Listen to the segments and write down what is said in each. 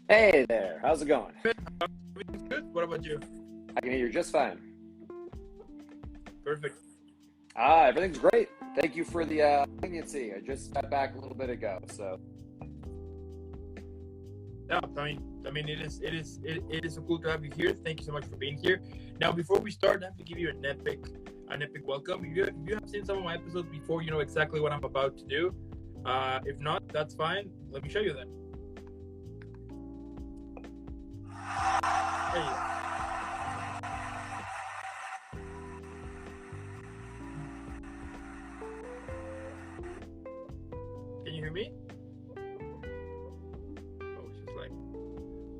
Hey there, how's it going? Everything's good. What about you? I can hear you just fine. Perfect. Everything's great. Thank you for the leniency. I just got back a little bit ago, so. Yeah, it is so cool to have you here. Thank you so much for being here. Now, before we start, I have to give you an epic welcome. If you have seen some of my episodes before, you know exactly what I'm about to do. If not, that's fine. Let me show you then. There you go. Can you hear me? Oh, it's just like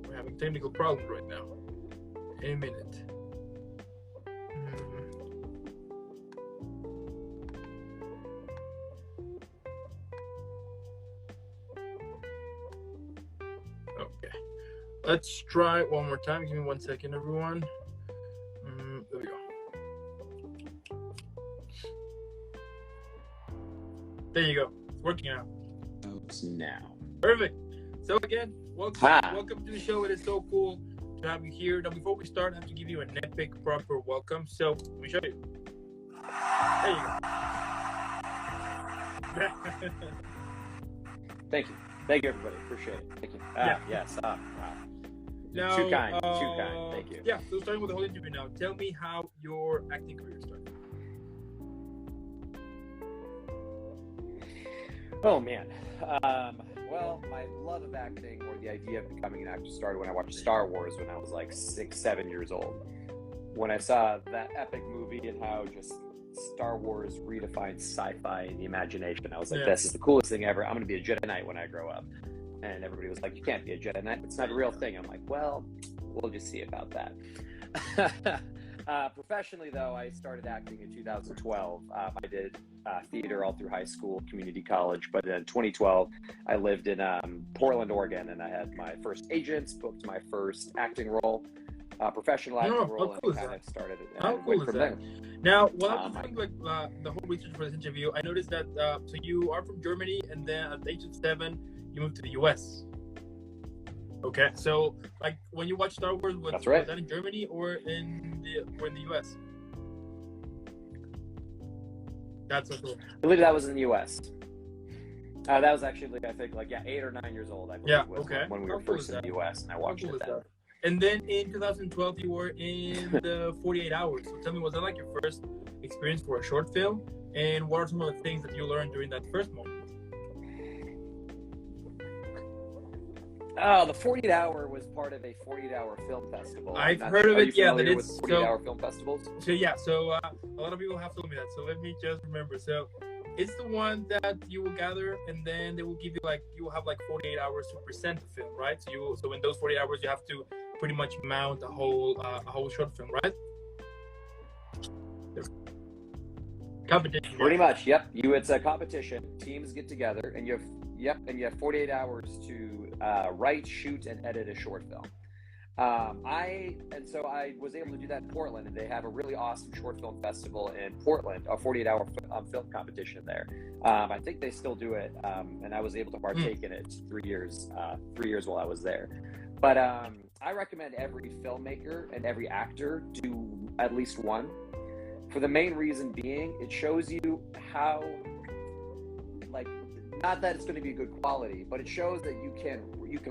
we're having technical problems right now. In a minute. Okay. Let's try one more time. Give me 1 second, everyone. There we go. There you go. It's working out. Now. Perfect. So again, welcome to the show. It is so cool to have you here. Now, before we start, I have to give you an epic, proper welcome. So let me show you. There you go. Thank you, everybody. Appreciate it. Thank you. Yes. Wow. Now, Too kind. Thank you. Yeah. So starting with the whole interview now. Tell me how your acting career started. Oh man. Well, my love of acting, or the idea of becoming an actor, started when I watched Star Wars when I was like 6-7 years old. When I saw that epic movie and how just Star Wars redefined sci-fi and the imagination, I was like, This is the coolest thing ever. I'm going to be a Jedi Knight when I grow up. And everybody was like, you can't be a Jedi Knight. It's not a real thing. I'm like, well, we'll just see about that. Professionally, though, I started acting in 2012. I did theater all through high school, community college. But in 2012, I lived in Portland, Oregon, and I had my first agents, booked my first acting role, professional acting role, and kind of started it. How cool is that? Now, while I was doing the whole research for this interview, I noticed that so you are from Germany, and then at the age of 7, you moved to the U.S. Okay, so like when you watch Star Wars, was that in Germany or in the U.S.? That's so cool. I believe that was in the U.S. That was actually, I think, 8 or 9 years old. I believe when we were first in the U.S. and I watched it then. And then in 2012, you were in the 48 Hours. So tell me, was that like your first experience for a short film? And what are some of the things that you learned during that first moment? Oh, the 48 Hour was part of a 48-hour film festival. I've heard of it, yeah. That it's 48-hour film festivals. So a lot of people have told me that. So let me just remember. So it's the one that you will gather, and then they will give you you will have 48 hours to present the film, right? So in those 48 hours, you have to pretty much mount a whole short film, right? Competition. Pretty much, yep. It's a competition. Teams get together, and you have 48 hours to write, shoot, and edit a short film. I was able to do that in Portland, and they have a really awesome short film festival in Portland, a 48-hour film competition there. I think they still do it, and I was able to partake in it 3 years while I was there. But I recommend every filmmaker and every actor do at least one. For the main reason being, it shows you how, not that it's going to be good quality, but it shows that you can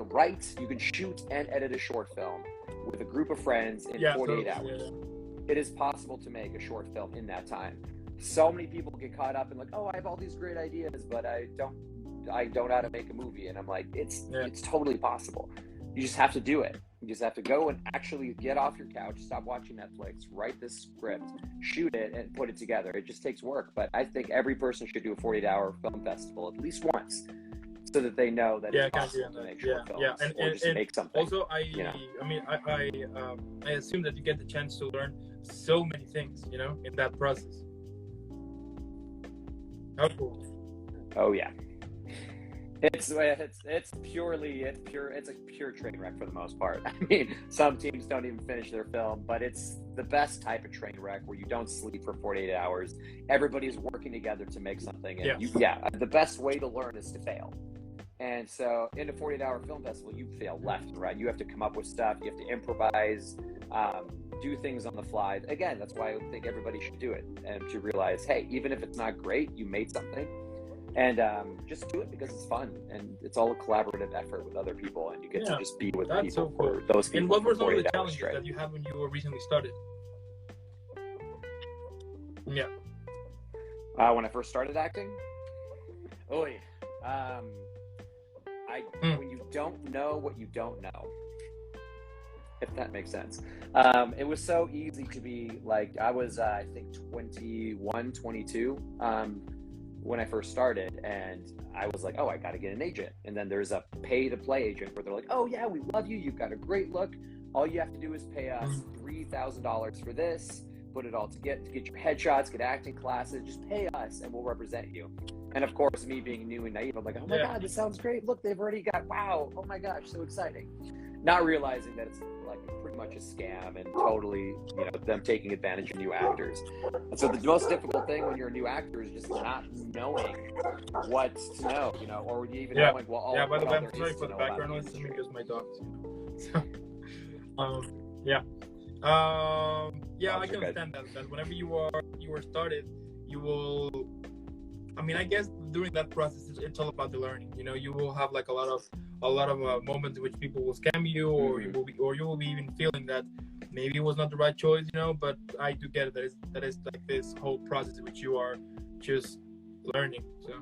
write, you can shoot and edit a short film with a group of friends in 48 hours. Yeah. It is possible to make a short film in that time. So many people get caught up in I have all these great ideas, but I don't know how to make a movie. And I'm like, it's totally possible. You just have to do it. You just have to go and actually get off your couch, stop watching Netflix, write this script, shoot it, and put it together. It just takes work. But I think every person should do a 48-hour film festival at least once, so that they know that it's possible to make short films or just make something. Also, I assume that you get the chance to learn so many things, in that process. How cool. Oh yeah. It's a pure train wreck for the most part. I mean, some teams don't even finish their film, but it's the best type of train wreck where you don't sleep for 48 hours. Everybody's working together to make something. And the best way to learn is to fail. And so in a 48-hour film festival, you fail left and right. You have to come up with stuff. You have to improvise, do things on the fly. Again, that's why I think everybody should do it, and to realize, hey, even if it's not great, you made something. And just do it because it's fun, and it's all a collaborative effort with other people, and you get to just be with people so cool. for those people. And what were some of the 48 hours challenges straight. that you had when you were recently started? Yeah. When I first started acting, when you don't know what you don't know, if that makes sense. It was so easy to be like, I was, I think 21, 22, when I first started, and I was like, oh, I got to get an agent. And then there's a pay to play agent where they're like, oh yeah, we love you. You've got a great look. All you have to do is pay us $3,000 for this, put it all to get your headshots, get acting classes, just pay us and we'll represent you. And of course, me being new and naive, I'm like, oh my God, this sounds great. Look, they've already got, wow. Oh my gosh, so exciting. Not realizing that it's like pretty much a scam and totally, them taking advantage of new actors. And so the most difficult thing when you're a new actor is just not knowing what to know, or even knowing, well, by the way, I'm sorry for the background noise. Let me just my dogs. I can understand that whenever you were started, you will. I mean, I guess during that process, it's all about the learning. You will have like a lot of moments in which people will scam you, or you will be even feeling that maybe it was not the right choice. But I do get it. That is like this whole process in which you are just learning. So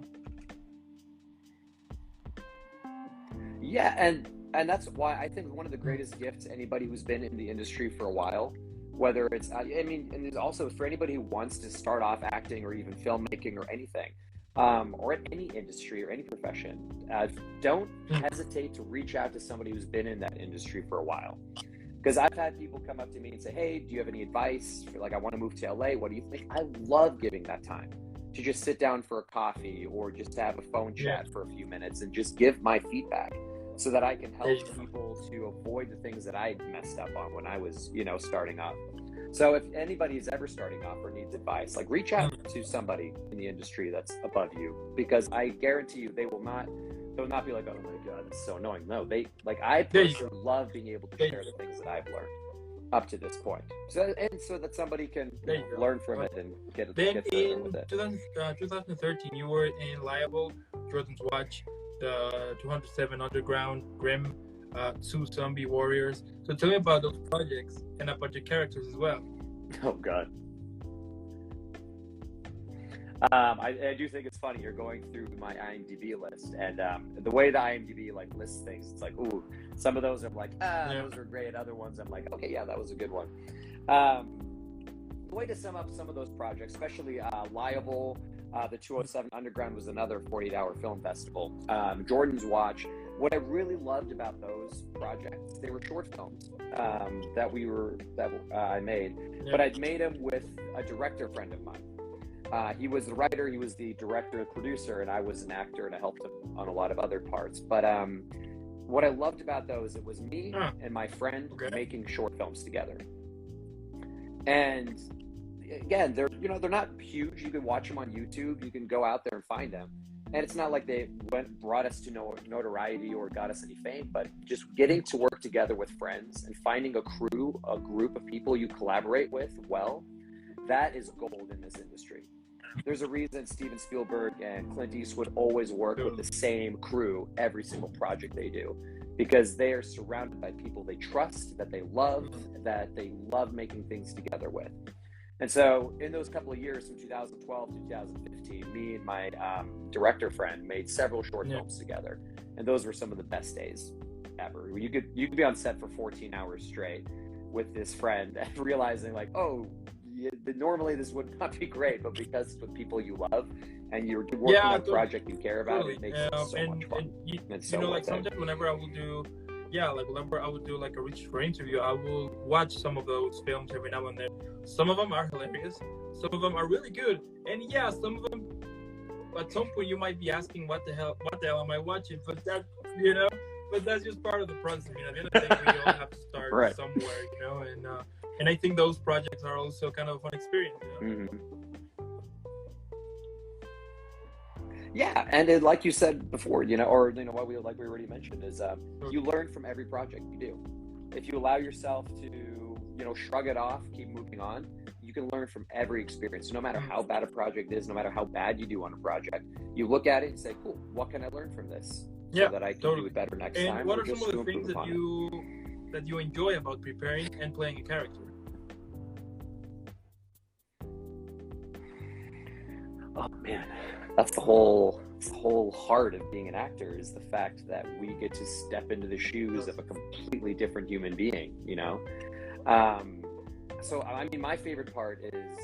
yeah, and that's why I think one of the greatest gifts to anybody who's been in the industry for a while, whether it's and there's also for anybody who wants to start off acting or even filmmaking or anything. Or in any industry or any profession, don't hesitate to reach out to somebody who's been in that industry for a while. Because I've had people come up to me and say, hey, do you have any advice? Like, I want to move to LA. What do you think? I love giving that time to just sit down for a coffee or just to have a phone chat for a few minutes and just give my feedback so that I can help people to avoid the things that I messed up on when I was, starting off. So if anybody is ever starting off or needs advice, like reach out to somebody in the industry that's above you, because I guarantee you they will not be like, oh my God, it's so annoying. No, I personally love being able to share the things that I've learned up to this point. So that somebody can learn from it and get further with it. 2013, you were in Liable, Jordan's Watch, the 207 Underground, Grimm, Two Zombie Warriors. So tell me about those projects and about your characters as well. Oh God. I do think it's funny. You're going through my IMDb list, and the way the IMDb lists things, it's like, ooh, some of those I'm like, those are great. Other ones I'm like, okay, yeah, that was a good one. The way to sum up some of those projects, especially Liable, the 207 Underground was another 48-hour film festival. Jordan's Watch. What I really loved about those projects, they were short films that I made, but I'd made them with a director friend of mine. He was the writer, he was the director, producer, and I was an actor, and I helped him on a lot of other parts. But what I loved about those, it was me and my friend making short films together. And again, they're not huge. You can watch them on YouTube. You can go out there and find them. And it's not like they brought us to notoriety or got us any fame, but just getting to work together with friends and finding a group of people you collaborate with well, that is gold in this industry. There's a reason Steven Spielberg and Clint Eastwood always work with the same crew every single project they do, because they are surrounded by people they trust, that they love making things together with. And so in those couple of years from 2012 to 2015, me and my director friend made several short films together. And those were some of the best days ever. You could be on set for 14 hours straight with this friend and realizing like, normally this would not be great, but because it's with people you love and you're working on a project you care about, it makes it so much fun. Sometimes whenever I will do whenever I would do like a research for interview, I will watch some of those films every now and then. Some of them are hilarious, some of them are really good, and some of them at some point you might be asking what the hell am I watching, but that's just part of the process. At the end of the day, we all have to start somewhere, and I think those projects are also kind of a fun experience. Yeah, and it, like you said before, or what we already mentioned is you learn from every project you do. If you allow yourself to shrug it off, keep moving on, you can learn from every experience. So no matter how bad a project is, no matter how bad you do on a project, you look at it and say, cool, what can I learn from this so that I can do it better next time? And what are some of the things that you enjoy about preparing and playing a character? Oh man, that's the whole heart of being an actor, is the fact that we get to step into the shoes of a completely different human being, So I mean, my favorite part is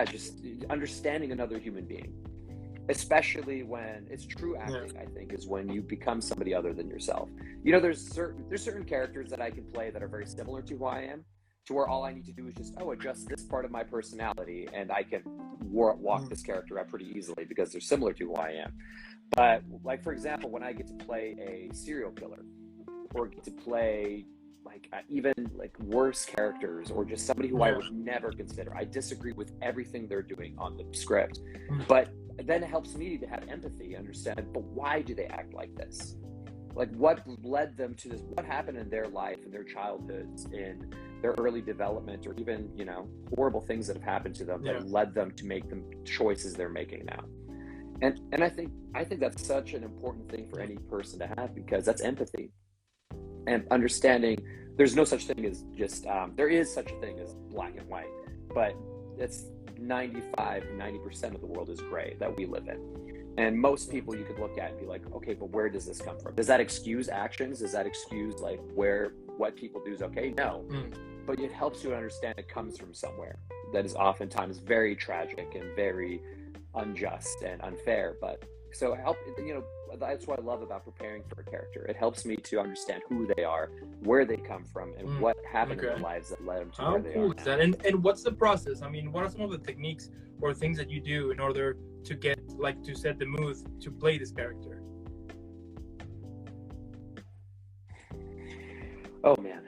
just understanding another human being, especially when it's true acting. I think is when you become somebody other than yourself. There's certain characters that I can play that are very similar to who I am, to where all I need to do is just adjust this part of my personality, and I can walk this character out pretty easily because they're similar to who I am. But like, for example, when I get to play a serial killer, or get to play even worse characters, or just somebody who I would never consider, I disagree with everything they're doing on the script, but then it helps me to have empathy, understand, but why do they act like this? What led them to this? What happened in their life, in their childhoods, in their early development, or even horrible things that have happened to them that led them to make the choices they're making now. And I think that's such an important thing for any person to have, because that's empathy and understanding. There's no such thing as just there is such a thing as black and white, but it's 90% of the world is gray that we live in. And most people you could look at and be like, okay, but where does this come from? Does that excuse actions? Does that excuse what people do is okay? No. But it helps you understand it comes from somewhere that is oftentimes very tragic and very unjust and unfair. But so that's what I love about preparing for a character. It helps me to understand who they are, where they come from, and what happened in their lives that led them to where they are. Is that? And what's the process? I mean, what are some of the techniques or things that you do in order to get to set the mood to play this character? Oh man,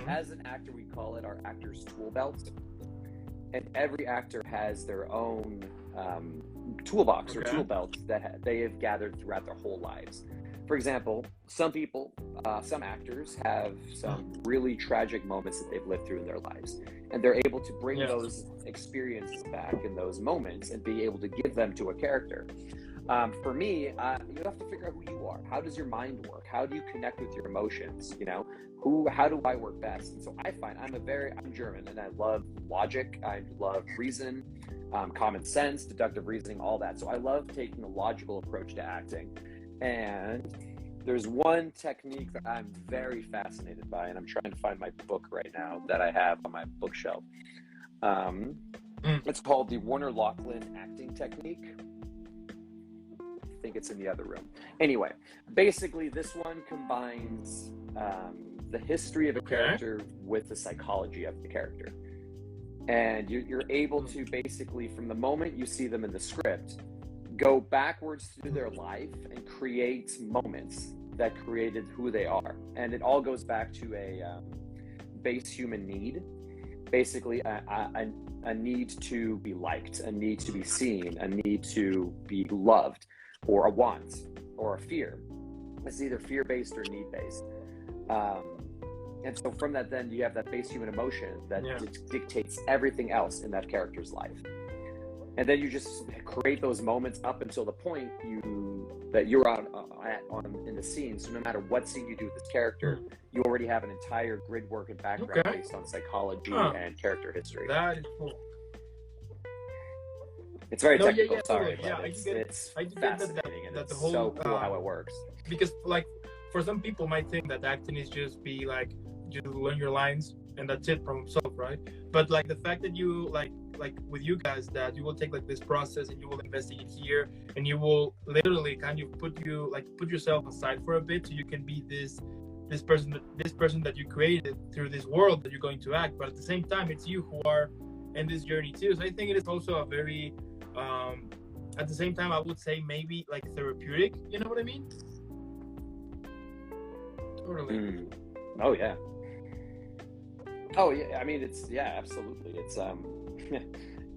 as an actor, we call it our actor's tool belt, and every actor has their own toolbox or tool belt that they have gathered throughout their whole lives. For example, some actors have some really tragic moments that they've lived through in their lives, and they're able to bring those experiences back in those moments and be able to give them to a character. For me, you have to figure out who you are. How does your mind work? How do you connect with your emotions? How do I work best? And so I find I'm German, and I love logic. I love reason, common sense, deductive reasoning, all that. So I love taking a logical approach to acting. And there's one technique that I'm very fascinated by, and I'm trying to find my book right now that I have on my bookshelf. It's called the Warner Lachlan acting technique. I think it's in the other room. Anyway, basically this one combines the history of a character with the psychology of the character. And you're able to basically, from the moment you see them in the script, go backwards through their life and create moments that created who they are. And it all goes back to a base human need, basically a need to be liked, a need to be seen, a need to be loved, or a want, or a fear. It's either fear-based or need-based. And so from that, then you have that base human emotion that dictates everything else in that character's life. And then you just create those moments up until the point that you're on in the scene. So no matter what scene you do with this character, you already have an entire grid work and background based on psychology and character history. That is cool. It's very technical, sorry, totally. but it's fascinating, and it's so cool how it works. Because for some people might think that acting is just learn your lines and that's it from himself, right? But the fact that you like with you guys, that you will take this process and you will investigate here, and you will literally kind of put yourself aside for a bit, so you can be this person that you created through this world that you're going to act. But at the same time, it's you who are in this journey too. So I think it is also a very at the same time, I would say maybe therapeutic. You know what I mean? Totally. Oh yeah. Oh yeah. I mean, absolutely. It's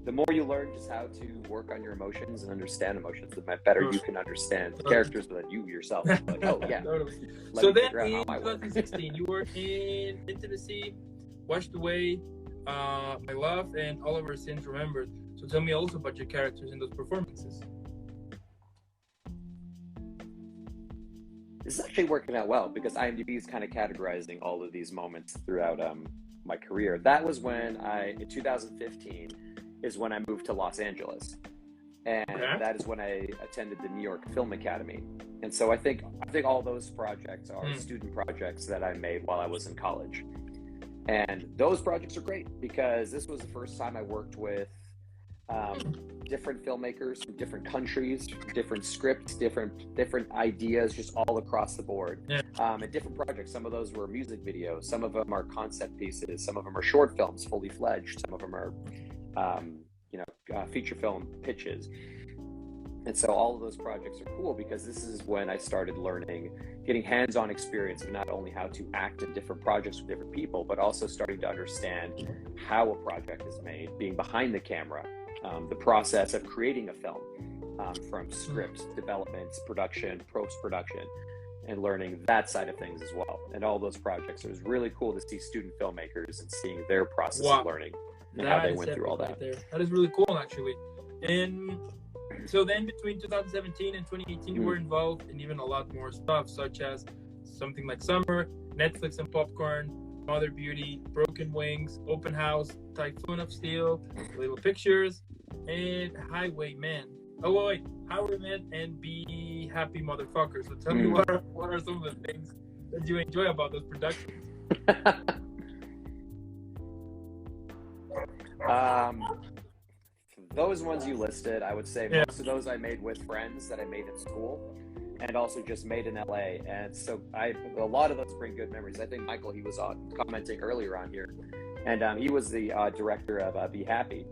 the more you learn just how to work on your emotions and understand emotions, the better you can understand the characters than you yourself. Like, oh yeah. Totally. So then in 2016, you were in Intimacy, Washed Away, My Love, and All of Our Sins Remembered. So tell me also about your characters in those performances. This is actually working out well because IMDb is kind of categorizing all of these moments throughout my career. That was when in 2015, is when I moved to Los Angeles. And that is when I attended the New York Film Academy. And so I think all those projects are student projects that I made while I was in college. And those projects are great because this was the first time I worked with different filmmakers from different countries, different scripts, different ideas, just all across the board. And different projects. Some of those were music videos. Some of them are concept pieces. Some of them are short films, fully fledged. Some of them are feature film pitches. And so all of those projects are cool because this is when I started getting hands-on experience of not only how to act in different projects with different people, but also starting to understand how a project is made, being behind the camera, the process of creating a film, from script, development, production, post-production, and learning that side of things as well. And all those projects, it was really cool to see student filmmakers and seeing their process of learning. And how they went through all that. That is really cool, actually. And so then between 2017 and 2018, you were involved in even a lot more stuff, such as something like Summer, Netflix and Popcorn, Mother Beauty, Broken Wings, Open House, Typhoon of Steel, Little Pictures, and Highwayman. Oh, wait, Highwayman and Be Happy Motherfucker. So tell me what are some of the things that you enjoy about those productions? Those ones you listed, I would say most of those I made with friends that I made at school and also just made in LA. And so a lot of those bring good memories. I think Michael, he was commenting earlier on here, and he was the director of Be Happy.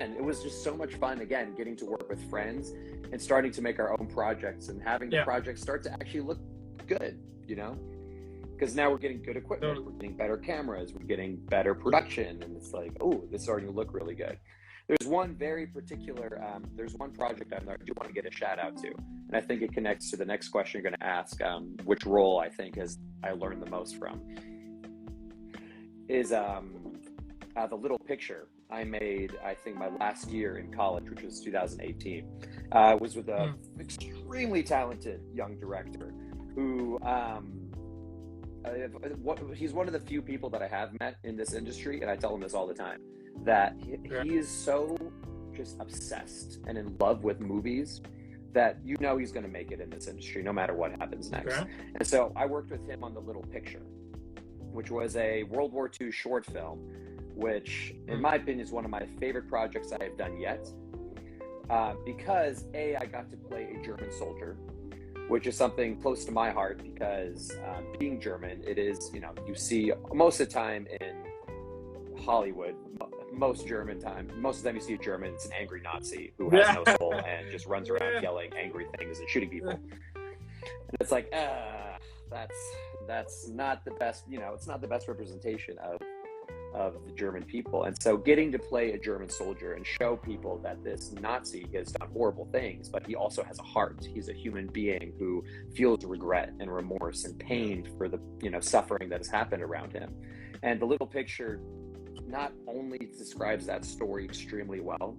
And it was just so much fun, again, getting to work with friends and starting to make our own projects and having the projects start to actually look good, because now we're getting good equipment, we're getting better cameras, we're getting better production, and it's like, oh, this is starting to look really good. There's one very particular, there's one project I do want to get a shout out to, and I think it connects to the next question you're going to ask, which role I think I learned the most from, is The Little Picture I made, I think, my last year in college, which was 2018, was with a extremely talented young director who, he's one of the few people that I have met in this industry, and I tell him this all the time, that he is so just obsessed and in love with movies that he's going to make it in this industry no matter what happens next. And so I worked with him on The Little Picture, which was a World War II short film, which in my opinion is one of my favorite projects I have done yet, because I got to play a German soldier, which is something close to my heart because being German, it is, you see most of the time in Hollywood, most of the time you see a German, it's an angry Nazi who has no soul and just runs around yelling angry things and shooting people. And it's like, that's not the best, it's not the best representation of the German people. And so getting to play a German soldier and show people that this Nazi has done horrible things, but he also has a heart. He's a human being who feels regret and remorse and pain for the suffering that has happened around him. And The Little Picture not only describes that story extremely well,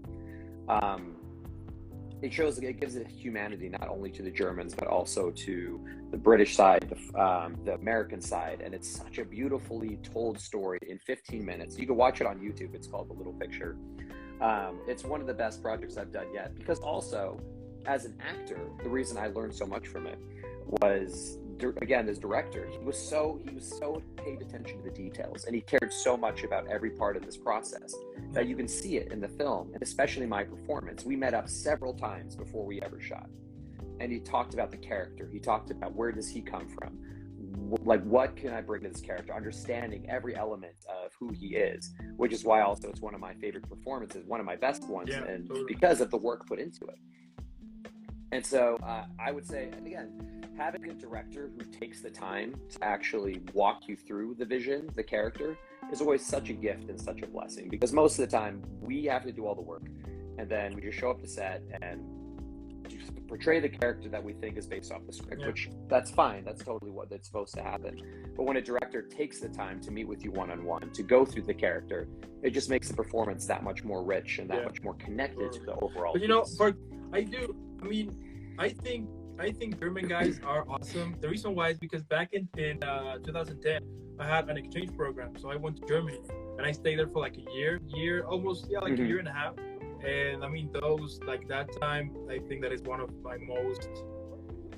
it gives it humanity not only to the Germans but also to the British side, the American side, and it's such a beautifully told story in 15 minutes. You can watch it on YouTube. It's called The Little Picture. It's one of the best projects I've done yet, because also as an actor, the reason I learned so much from it was, again, this director, he was so paid attention to the details, and he cared so much about every part of this process that you can see it in the film, and especially my performance. We met up several times before we ever shot, and he talked about the character. He talked about where does he come from, like what can I bring to this character, understanding every element of who he is, which is why also it's one of my favorite performances, one of my best ones, and because of the work put into it. And so I would say, and again, having a director who takes the time to actually walk you through the vision, the character, is always such a gift and such a blessing, because most of the time we have to do all the work, and then we just show up to set and just portray the character that we think is based off the script, which that's fine. That's totally what that's supposed to happen. But when a director takes the time to meet with you one-on-one, to go through the character, it just makes the performance that much more rich and that much more connected to the overall But piece. I think German guys are awesome. The reason why is because back in 2010, I had an exchange program. So I went to Germany and I stayed there for like a year, almost, a year and a half. And I mean, that time, I think that is one of my most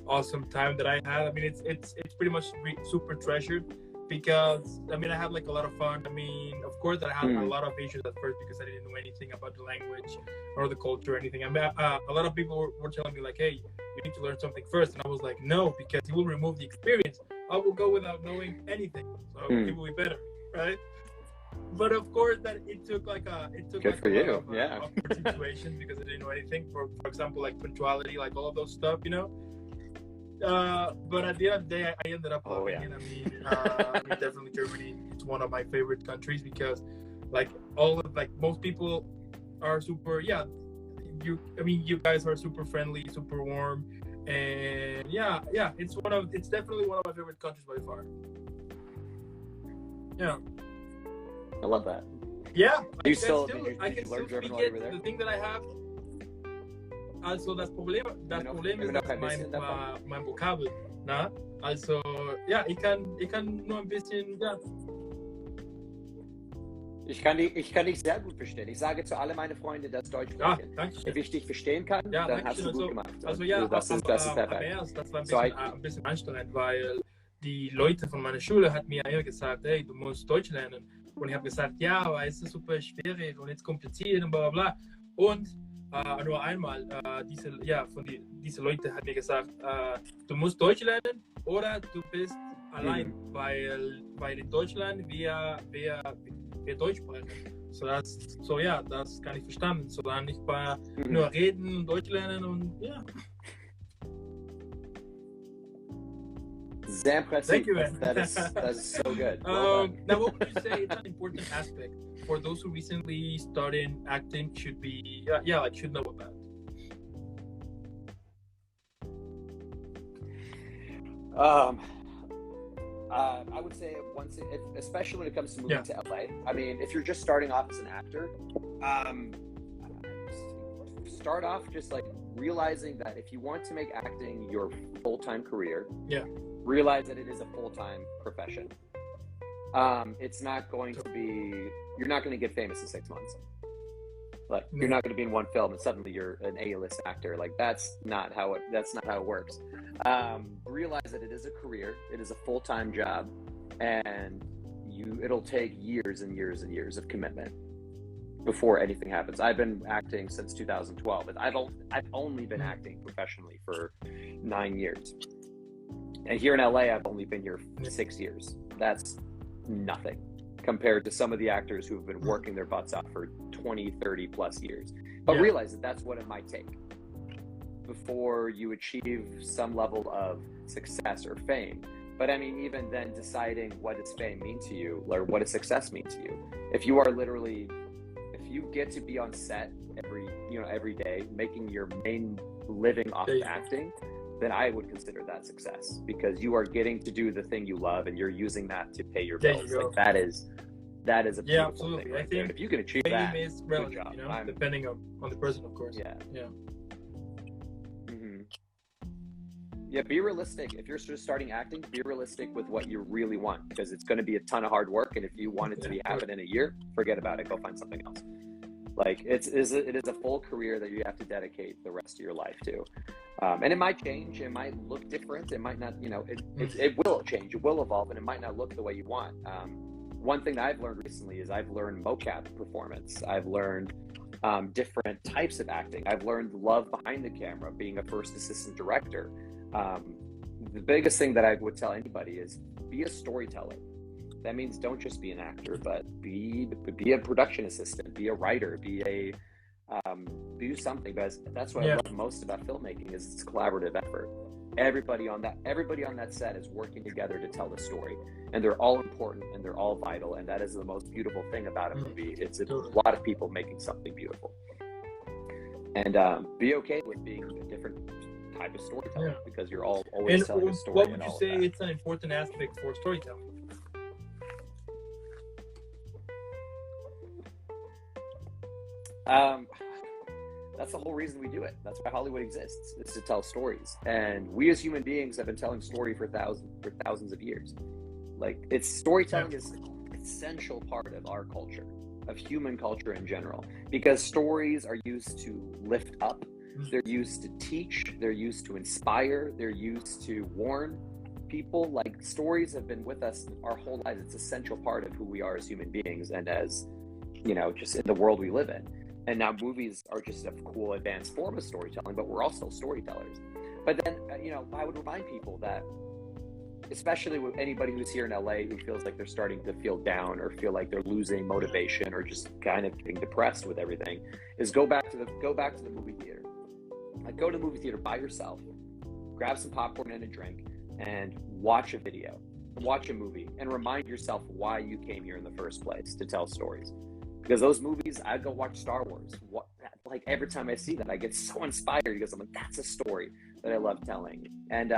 awesome time that I had. I mean, it's pretty much super treasured, because I mean, I had like a lot of fun. I mean, of course, I had a lot of issues at first because I didn't know anything about the language or the culture or anything. I mean, a lot of people were telling me like, hey, you need to learn something first. And I was like, no, because it will remove the experience. I will go without knowing anything. So it will be better, right? But of course, that it took a lot of awkward situations because I didn't know anything. For example, like punctuality, like all of those stuff, But at the end of the day, I ended up loving it. I mean, definitely Germany. It's one of my favorite countries because, most people are super. Yeah, you guys are super friendly, super warm, and it's definitely one of my favorite countries by far. Yeah. I love that. Yeah, I can still speak it. The thing that I have, also das Problem ist, dass mein Vokabel, na? Also, ja, ich kann nur ein bisschen, ja. Ich kann dich sehr gut verstehen. Ich sage zu alle meine Freunde, dass Deutsch sprechen. Wenn ich dich verstehen kann, dann hast du gut gemacht. Also ja, das ist perfekt. Das war ein bisschen anstrengend, weil die Leute von meiner Schule hat mir immer gesagt, hey, du musst Deutsch lernen. Und ich habe gesagt, ja, aber es ist super schwierig und jetzt kompliziert und bla bla bla. Und nur einmal, diese Leute hat mir gesagt, du musst Deutsch lernen oder du bist allein, weil in Deutschland wir Deutsch sprechen. Das kann ich verstanden. So dann nicht nur reden und Deutsch lernen und ja. Sehr impressive. Thank you, man. That is so good. Now, what would you say is an important aspect for those who recently started acting should be, should know about? I would say especially when it comes to moving to LA. I mean, if you're just starting off as an actor, start off just like realizing that if you want to make acting your full-time career, realize that it is a full-time profession. It's not going to be, you're not going to get famous in 6 months. Like you're not going to be in one film and suddenly you're an A-list actor. Like that's not how it works. Realize that it is a career, it is a full-time job, and it'll take years and years and years of commitment before anything happens. I've been acting since 2012, and I've only been acting professionally for 9 years. And here in LA, I've only been here 6 years. That's nothing compared to some of the actors who have been working their butts off for 20, 30 plus years. But realize that that's what it might take before you achieve some level of success or fame. But I mean, even then deciding what does fame mean to you, or what does success mean to you? If you get to be on set every day, making your main living off of acting, then I would consider that success, because you are getting to do the thing you love and you're using that to pay your bills. Like that is a beautiful thing right there. If you can achieve that, is relative, good job. Depending on the person, of course. Yeah, be realistic. If you're just starting acting, be realistic with what you really want, because it's going to be a ton of hard work. And if you want it to be happen in a year, forget about it. Go find something else. Like it is a full career that you have to dedicate the rest of your life to. And it might change. It might look different. It might not, it will change. It will evolve, and it might not look the way you want. One thing that I've learned recently is I've learned mocap performance. I've learned different types of acting. I've learned love behind the camera, being a first assistant director. The biggest thing that I would tell anybody is be a storyteller. That means don't just be an actor, but be a production assistant, be a writer, be a do something. But that's what I love most about filmmaking is it's a collaborative effort. Everybody on that set is working together to tell the story, and they're all important and they're all vital, and that is the most beautiful thing about a movie. It's a lot of people making something beautiful, and be okay with being a different type of storytelling because you're all always telling a story. What would you say it's an important aspect for storytelling? That's the whole reason we do it. That's why Hollywood exists. It's to tell stories. And we as human beings have been telling story for thousands of years. Like, storytelling is an essential part of our culture, of human culture in general, because stories are used to lift up, they're used to teach, they're used to inspire, they're used to warn people. Like, stories have been with us our whole lives. It's an essential part of who we are as human beings and as, just in the world we live in. And now movies are just a cool advanced form of storytelling, but we're all still storytellers. But then, I would remind people that, especially with anybody who's here in LA who feels like they're starting to feel down or feel like they're losing motivation or just kind of getting depressed with everything, is go back to the movie theater. Like, go to the movie theater by yourself, grab some popcorn and a drink, and watch a video, watch a movie, and remind yourself why you came here in the first place, to tell stories. Because those movies, I'd go watch Star Wars. Like, every time I see that, I get so inspired because I'm like, that's a story that I love telling. And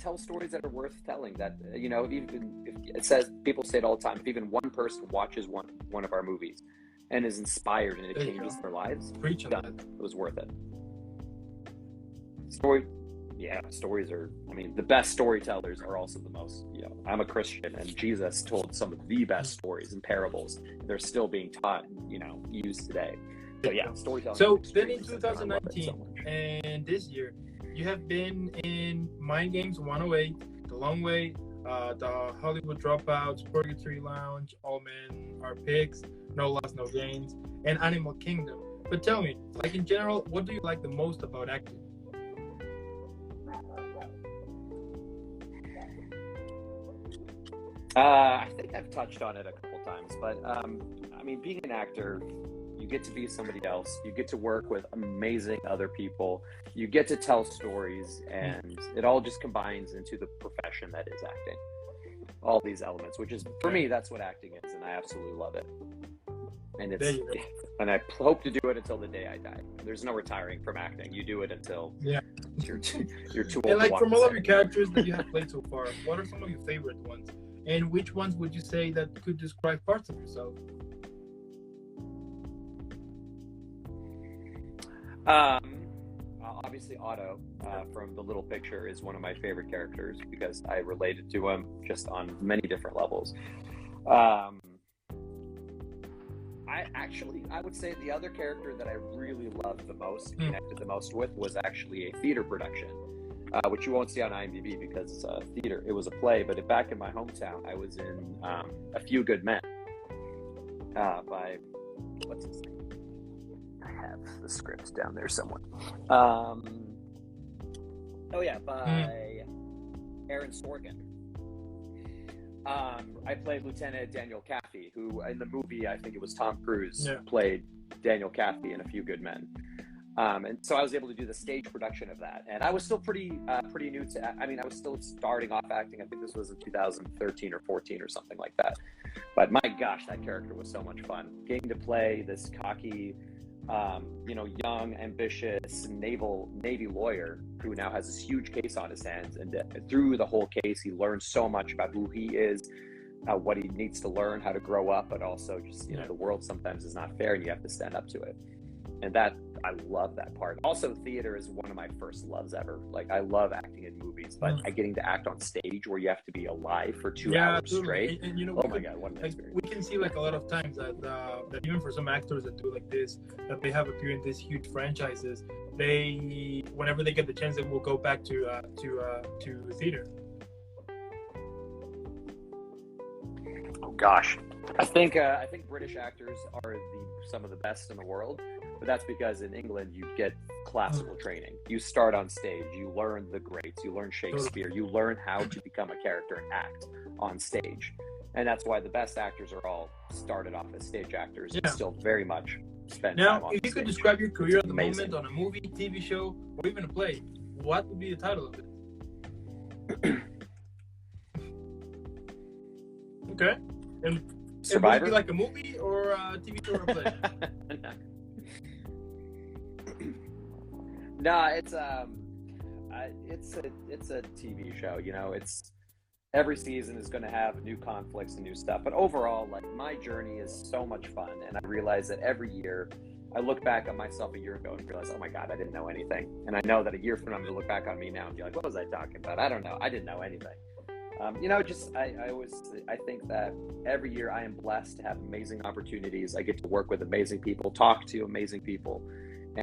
tell stories that are worth telling. That even if it says, people say it all the time, if even one person watches one of our movies and is inspired and it changes their lives, done. It was worth it. Stories are, the best storytellers are also the most, I'm a Christian, and Jesus told some of the best stories and parables. They're still being taught and, used today. So storytelling. So then in 2019 and this year, you have been in Mind Games 108, The Long Way, the Hollywood Dropouts, Purgatory Lounge, All Men Are Pigs, No Loss, No Gains, and Animal Kingdom. But tell me, like, in general, what do you like the most about acting? I think I've touched on it a couple times, but being an actor, you get to be somebody else. You get to work with amazing other people. You get to tell stories, and it all just combines into the profession that is acting. All these elements, which is, for me, that's what acting is, and I absolutely love it. And and I hope to do it until the day I die. There's no retiring from acting. You do it until you're too old. And like, from all of your characters that you have played so far, what are some of your favorite ones? And which ones would you say that could describe parts of yourself? Obviously, Otto from The Little Picture is one of my favorite characters because I related to him just on many different levels. I would say the other character that I really loved the most, connected the most with, was actually a theater production. Which you won't see on IMDb because it's a theater. It was a play, but back in my hometown, I was in A Few Good Men by, what's his name? I have the script down there somewhere. By Aaron Sorkin. I played Lieutenant Daniel Caffey, who in the movie, I think it was Tom Cruise, played Daniel Caffey in A Few Good Men. And so I was able to do the stage production of that. And I was still pretty new to, I was still starting off acting. I think this was in 2013 or 14 or something like that. But my gosh, that character was so much fun. Getting to play this cocky, young, ambitious Navy lawyer who now has this huge case on his hands. And through the whole case, he learns so much about who he is, what he needs to learn, how to grow up, but also just, the world sometimes is not fair and you have to stand up to it. And I love that part. Also, theater is one of my first loves ever. Like, I love acting in movies, but getting to act on stage where you have to be alive for 2 hours straight. And oh my God, what an experience. We can see, like, a lot of times that even for some actors that do like this, that they have appeared in these huge franchises, whenever they get the chance, they will go back to theater. Oh gosh, I think British actors are some of the best in the world. But that's because in England, you get classical training. You start on stage. You learn the greats. You learn Shakespeare. You learn how to become a character and act on stage. And that's why the best actors are all started off as stage actors and still very much spend now, time on if you stage. could describe your career at the amazing. moment on a movie, TV show, or even a play, what would be the title of it? Okay. And Survivor? would it be like a movie or a TV show or a play? No, it's a TV show. You know, it's every season is going to have new conflicts and new stuff. But overall, like, my journey is so much fun, and I realize that every year I look back on myself a year ago and realize, oh my God, I didn't know anything. And I know that a year from now I'm going to look back on me now and be like, what was I talking about? I don't know. I didn't know anything. You know, just I think that every year I am blessed to have amazing opportunities. I get to work with amazing people, talk to amazing people,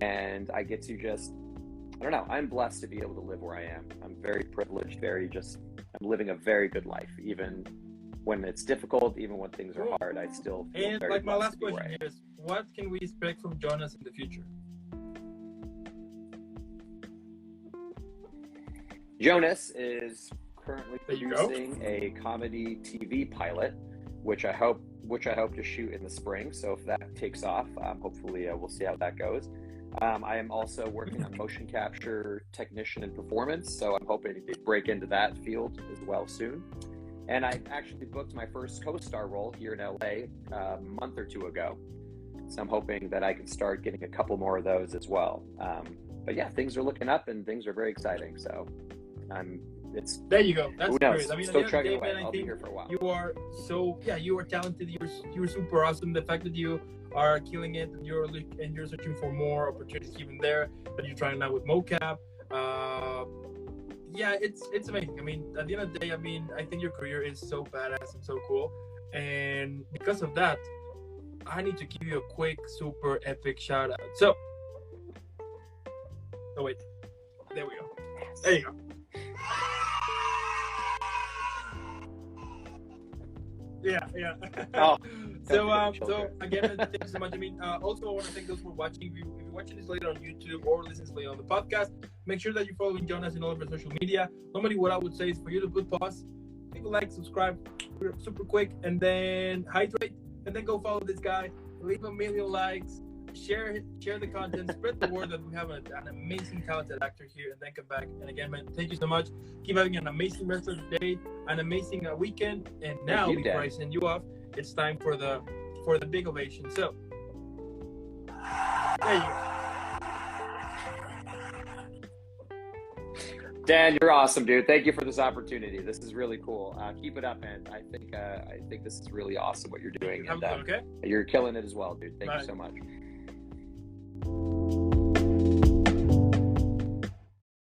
and I get to just, I don't know, I'm blessed to be able to live where I am. I'm very privileged, I'm living a very good life. Even when it's difficult, even when things are hard, I still feel and very like my blessed last question is, what can we expect from Jonas in the future? Jonas is currently producing a comedy TV pilot, which I hope to shoot in the spring. So if that takes off, hopefully we'll see how that goes. I am also working on motion capture technician and performance, so I'm hoping to break into that field as well soon. And I actually booked my first co-star role here in LA a month or two ago, so I'm hoping that I can start getting a couple more of those as well. But yeah, things are looking up and things are very exciting. So there you go. That's great. I mean, still at the end of the chugging day, away. man, I'll be here for a while. You are you are talented. You're super awesome. The fact that you are killing it and you're searching for more opportunities even there, that you're trying out with mocap. Yeah, it's amazing. I mean, at the end of the day, I mean, I think your career is so badass and so cool. And because of that, I need to give you a quick, super epic shout out. So, oh wait, there we go. There you go. Yeah. Oh, so again, thank you so much. I mean, also I want to thank those for watching. If you're watching this later on YouTube or listening to later on the podcast, make sure that you're following Jonas in all of our social media. Normally, what I would say is for you to put pause, leave a like, subscribe, super quick, and then hydrate, and then go follow this guy. Leave 1 million likes. Share the content, spread the word that we have an amazing talented actor here, and then come back. And again, man, thank you so much. Keep having an amazing rest of the day, an amazing weekend. And now, before I send you off, it's time for the big ovation. So there you go. Dan, you're awesome, dude. Thank you for this opportunity. This is really cool. Keep it up, man. I think this is really awesome what you're doing. And, okay. You're killing it as well, dude. Thank you so much.